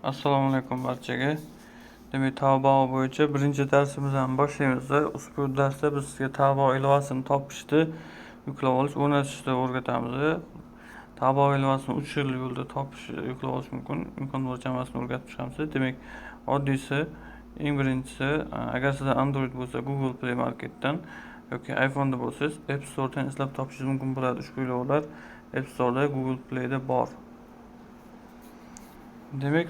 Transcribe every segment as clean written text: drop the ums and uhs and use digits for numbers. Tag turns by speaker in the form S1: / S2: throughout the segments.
S1: Assalomu alaykum barchaga. Demak, Taobao bo'yicha birinchi darsimizni boshlaymiz. Ushbu darsda biz sizga Taobao ilovasini topishni, yuklab olish, o'rnatishni o'rgatamiz. Taobao ilovasini 3 xil yo'lda topish, yuklab olish mumkin. Imkon boricha hammasini o'rgatib chiqamiz. Demak, oddiysi, eng birinchisi, agar sizda Android bo'lsa, Google Play Marketdan yoki iPhone'da bo'lsangiz, App Store'dan izlab topishingiz mumkin bo'ladi. Ushbu ilovalar App Store'da, Google Play'da bor. Demek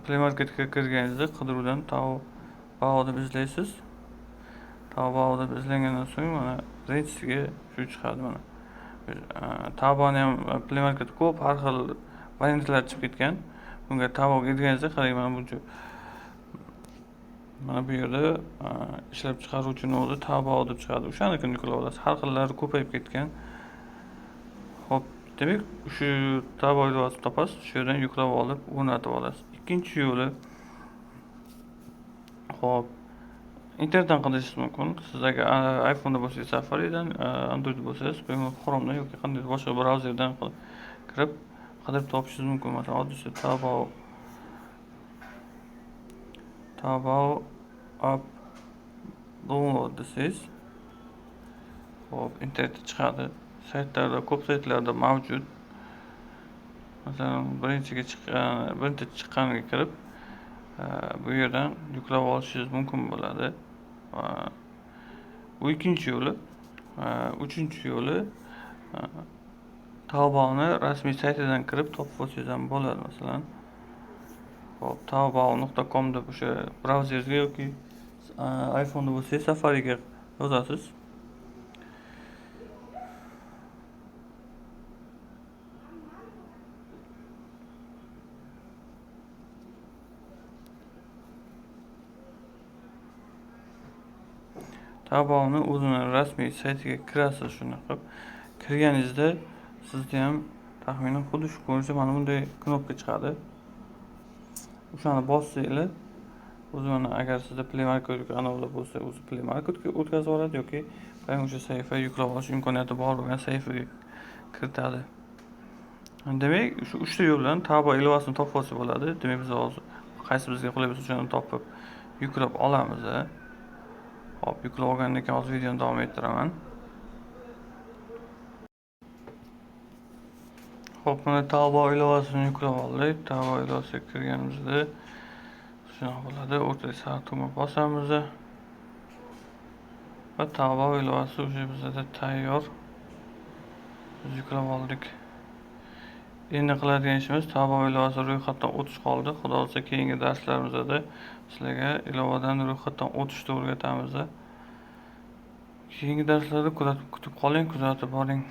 S1: Play Marketga kirganingizda qidiruvdan Taobao deb izlaysiz. Taobao deb izlagandan so'ng mana birinchisiga shu chiqadi mana. Taobaoning ham Play Market ko'p har xil variantlar chiqib ketgan. Bunga Taobaoga kirganingizda qarang, mana bu yerda ishlab chiqaruvchining o'zi Taobao deb chiqadi. O'shanikini yuklab olasiz. Har xillari ko'payib ketgan. Hop, demak, shu Taobao ilovasini topasiz, shu yerdan yuklab olib, o'rnatib olasiz. Ikkinchi yo'li, hop, internetdan qidirishingiz mumkin. Siz agar iPhone'da bo'lsangiz Safari'dan, Android bo'lsangiz Chrome'dan yoki qanday boshqa brauzerdan kirib qidirib topishingiz mumkin. Masalan, oddiysi Taobao app download desangiz, hop, internetga chiqadi. Saytlarda, ko'p saytlarda mavjud. Masalan, birinchi chiqqaniga kirib, bu yerdan yuklab olishingiz mumkin bo'ladi. Bu ikkinchi yo'li. Uchinchi yo'li, Taobaoning rasmiy saytidan kirib topib olsangiz ham bo'ladi. Masalan, hop, taobao.com deb o'sha brauzerga yoki iPhone'da bo'lsa Safari'ga yozasiz. Taobaoning o'zini rasmiy saytiga kirasiz. Shuni qilib kirganingizda sizda ham taxminan xuddi shu ko'rinishda mana bunday knopka chiqadi. O'shani bossanglar, o'zi mana agar sizda Play Market yoki anavlar bo'lsa, o'zi Play Marketga o'tkazib yuboradi yoki o'sha sahifa yuklab olish imkoniyati bor bo'lgan sahifaga kiritadi. Demak, shu 3 ta yo'l bilan Taobao ilovasini topib olsa bo'ladi. Demak, biz hozir qaysi bizga qulay bo'lsa o'shani topib yuklab olamiz. Hop, yuklab olgandan keyin hozir videoni davom ettiraman. Hop, mana Taobao ilovasini yuklab oldik. Taobao ilovasiga kirganimizda shunaqa bo'ladi. O'rtaga sariq tugma bosamiz va Taobao ilovasi o'sha bizda tayyor. Biz yuklab oldik. Endi qiladigan ishimiz Taobao ilovasi ro'yxatdan o'tish qoldi. Xudo xolisa keyingi darslarimizda sizlarga ilovadan ro'yxatdan o'tishni o'rgatamiz. Keyingi darslarda kutib qoling, kuzatib boring.